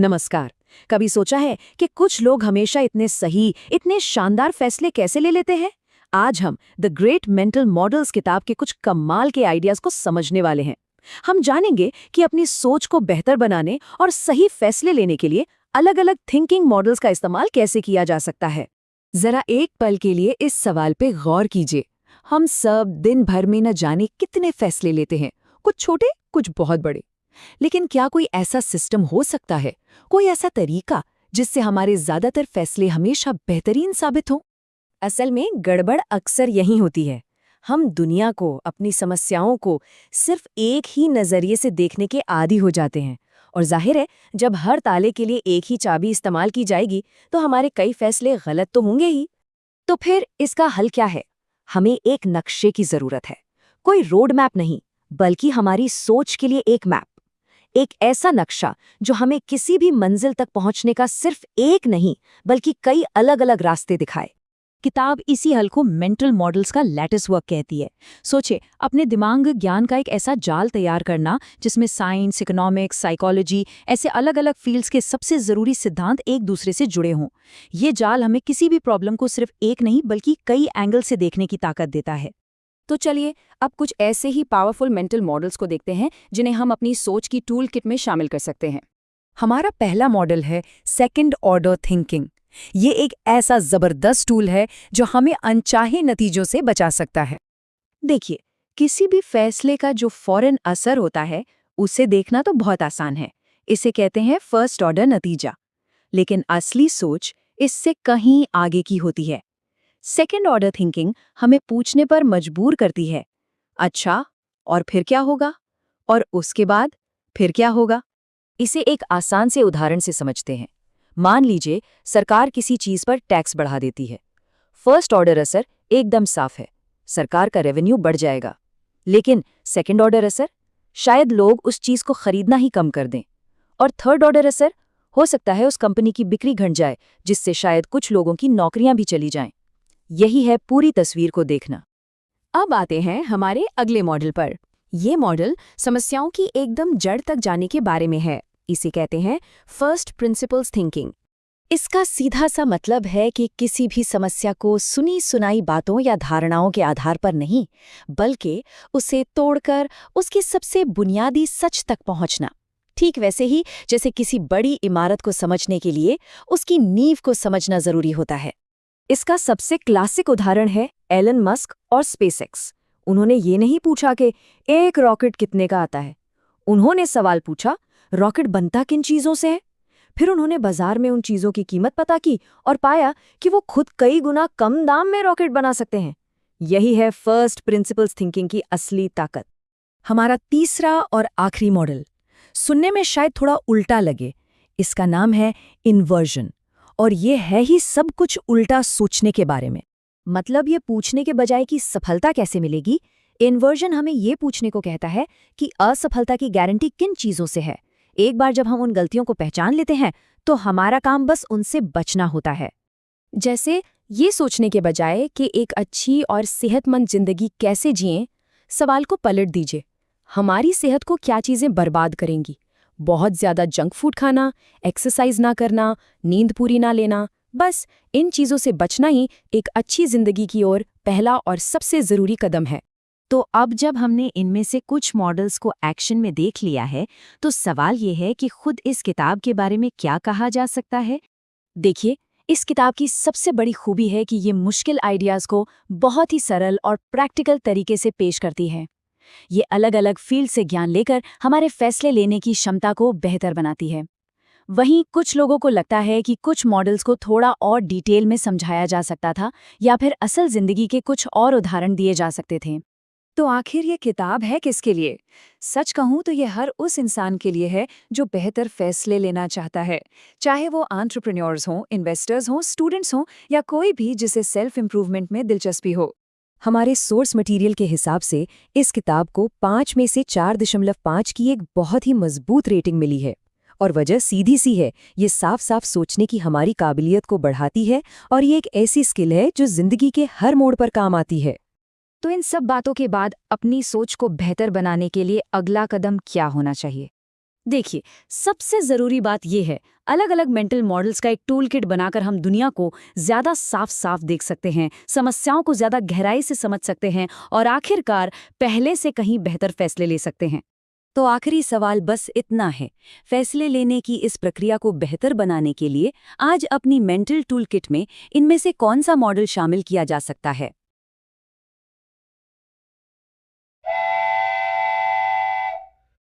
नमस्कार। कभी सोचा है कि कुछ लोग हमेशा इतने सही, इतने शानदार फैसले कैसे ले लेते हैं? आज हम द ग्रेट मेंटल मॉडल्स किताब के कुछ कमाल के आइडियाज को समझने वाले हैं। हम जानेंगे कि अपनी सोच को बेहतर बनाने और सही फैसले लेने के लिए अलग-अलग थिंकिंग मॉडल्स का इस्तेमाल कैसे किया जा सकता है। जरा एक पल के लिए इस सवाल पे गौर कीजिए। हम सब दिन भर में न जाने कितने फैसले लेते हैं, कुछ छोटे, कुछ बहुत बड़े। लेकिन क्या कोई ऐसा सिस्टम हो सकता है, कोई ऐसा तरीका जिससे हमारे ज्यादातर फैसले हमेशा बेहतरीन साबित हों? असल में गड़बड़ अक्सर यही होती है। हम दुनिया को, अपनी समस्याओं को सिर्फ एक ही नजरिए से देखने के आदी हो जाते हैं। और जाहिर है, जब हर ताले के लिए एक ही चाबी इस्तेमाल की जाएगी तो हमारे कई फैसले गलत तो होंगे ही। तो फिर इसका हल क्या है? हमें एक नक्शे की जरूरत है। कोई रोड मैप नहीं, बल्कि हमारी सोच के लिए एक मैप। एक ऐसा नक्शा जो हमें किसी भी मंजिल तक पहुंचने का सिर्फ एक नहीं, बल्कि कई अलग अलग रास्ते दिखाए। किताब इसी हल को मेंटल मॉडल्स का लैटिस वर्क कहती है। सोचे, अपने दिमाग ज्ञान का एक ऐसा जाल तैयार करना जिसमें साइंस, इकोनॉमिक्स, साइकोलॉजी, ऐसे अलग अलग फील्ड्स के सबसे जरूरी सिद्धांत एक दूसरे से जुड़े हों। ये जाल हमें किसी भी प्रॉब्लम को सिर्फ एक नहीं, बल्कि कई एंगल से देखने की ताकत देता है। तो चलिए अब कुछ ऐसे ही पावरफुल मेंटल मॉडल्स को देखते हैं जिन्हें हम अपनी सोच की टूल किट में शामिल कर सकते हैं। हमारा पहला मॉडल है सेकंड ऑर्डर थिंकिंग। ये एक ऐसा जबरदस्त टूल है जो हमें अनचाहे नतीजों से बचा सकता है। देखिए, किसी भी फैसले का जो फौरन असर होता है उसे देखना तो बहुत आसान है। इसे कहते हैं फर्स्ट ऑर्डर नतीजा। लेकिन असली सोच इससे कहीं आगे की होती है। सेकेंड ऑर्डर थिंकिंग हमें पूछने पर मजबूर करती है, अच्छा, और फिर क्या होगा? और उसके बाद फिर क्या होगा? इसे एक आसान से उदाहरण से समझते हैं। मान लीजिए सरकार किसी चीज पर टैक्स बढ़ा देती है। फर्स्ट ऑर्डर असर एकदम साफ है, सरकार का रेवेन्यू बढ़ जाएगा। लेकिन सेकेंड ऑर्डर असर, शायद लोग उस चीज को खरीदना ही कम कर दें। और थर्ड ऑर्डर असर, हो सकता है उस कंपनी की बिक्री घट जाए, जिससे शायद कुछ लोगों की नौकरियां भी चली जाएं। यही है पूरी तस्वीर को देखना। अब आते हैं हमारे अगले मॉडल पर। ये मॉडल समस्याओं की एकदम जड़ तक जाने के बारे में है। इसे कहते हैं फर्स्ट प्रिंसिपल्स थिंकिंग। इसका सीधा सा मतलब है कि किसी भी समस्या को सुनी सुनाई बातों या धारणाओं के आधार पर नहीं, बल्कि उसे तोड़कर उसके सबसे बुनियादी सच तक पहुंचना। ठीक वैसे ही जैसे किसी बड़ी इमारत को समझने के लिए उसकी नींव को समझना जरूरी होता है। इसका सबसे क्लासिक उदाहरण है एलन मस्क और स्पेसएक्स। उन्होंने ये नहीं पूछा कि एक रॉकेट कितने का आता है। उन्होंने सवाल पूछा, रॉकेट बनता किन चीजों से है? फिर उन्होंने बाजार में उन चीजों की कीमत पता की और पाया कि वो खुद कई गुना कम दाम में रॉकेट बना सकते हैं। यही है फर्स्ट प्रिंसिपल्स थिंकिंग की असली ताकत। हमारा तीसरा और आखिरी मॉडल सुनने में शायद थोड़ा उल्टा लगे। इसका नाम है इन्वर्जन। और ये है ही सब कुछ उल्टा सोचने के बारे में। मतलब ये पूछने के बजाय कि सफलता कैसे मिलेगी, इन्वर्जन हमें ये पूछने को कहता है कि असफलता की गारंटी किन चीजों से है। एक बार जब हम उन गलतियों को पहचान लेते हैं तो हमारा काम बस उनसे बचना होता है। जैसे ये सोचने के बजाय कि एक अच्छी और सेहतमंद जिंदगी कैसे जिएं, सवाल को पलट दीजिए। हमारी सेहत को क्या चीजें बर्बाद करेंगी? बहुत ज्यादा जंक फूड खाना, एक्सरसाइज ना करना, नींद पूरी ना लेना, बस इन चीजों से बचना ही एक अच्छी जिंदगी की ओर पहला और सबसे जरूरी कदम है। तो अब जब हमने इनमें से कुछ मॉडल्स को एक्शन में देख लिया है, तो सवाल ये है कि खुद इस किताब के बारे में क्या कहा जा सकता है। देखिए, इस किताब की सबसे बड़ी खूबी है कि ये मुश्किल आइडियाज को बहुत ही सरल और प्रैक्टिकल तरीके से पेश करती है। ये अलग अलग फील्ड से ज्ञान लेकर हमारे फैसले लेने की क्षमता को बेहतर बनाती है। वहीं कुछ लोगों को लगता है कि कुछ मॉडल्स को थोड़ा और डिटेल में समझाया जा सकता था, या फिर असल जिंदगी के कुछ और उदाहरण दिए जा सकते थे। तो आखिर ये किताब है किसके लिए? सच कहूं तो ये हर उस इंसान के लिए है जो बेहतर फैसले लेना चाहता है, चाहे वो एंटरप्रेन्योर्स हों, इन्वेस्टर्स हों, स्टूडेंट्स हों, या कोई भी जिसे सेल्फ इम्प्रूवमेंट में दिलचस्पी हो। हमारे सोर्स मटेरियल के हिसाब से इस किताब को 5 में से 4.5 की एक बहुत ही मजबूत रेटिंग मिली है। और वजह सीधी सी है, ये साफ साफ सोचने की हमारी काबिलियत को बढ़ाती है और ये एक ऐसी स्किल है जो जिंदगी के हर मोड़ पर काम आती है। तो इन सब बातों के बाद अपनी सोच को बेहतर बनाने के लिए अगला कदम क्या होना चाहिए? देखिए, सबसे ज़रूरी बात ये है, अलग-अलग मेंटल मॉडल्स का एक टूल किट बनाकर हम दुनिया को ज़्यादा साफ-साफ देख सकते हैं, समस्याओं को ज़्यादा गहराई से समझ सकते हैं और आखिरकार पहले से कहीं बेहतर फैसले ले सकते हैं। तो आखिरी सवाल बस इतना है, फैसले लेने की इस प्रक्रिया को बेहतर बनाने के लिए आज अपनी मेंटल टूल किट में इनमें से कौन सा मॉडल शामिल किया जा सकता है?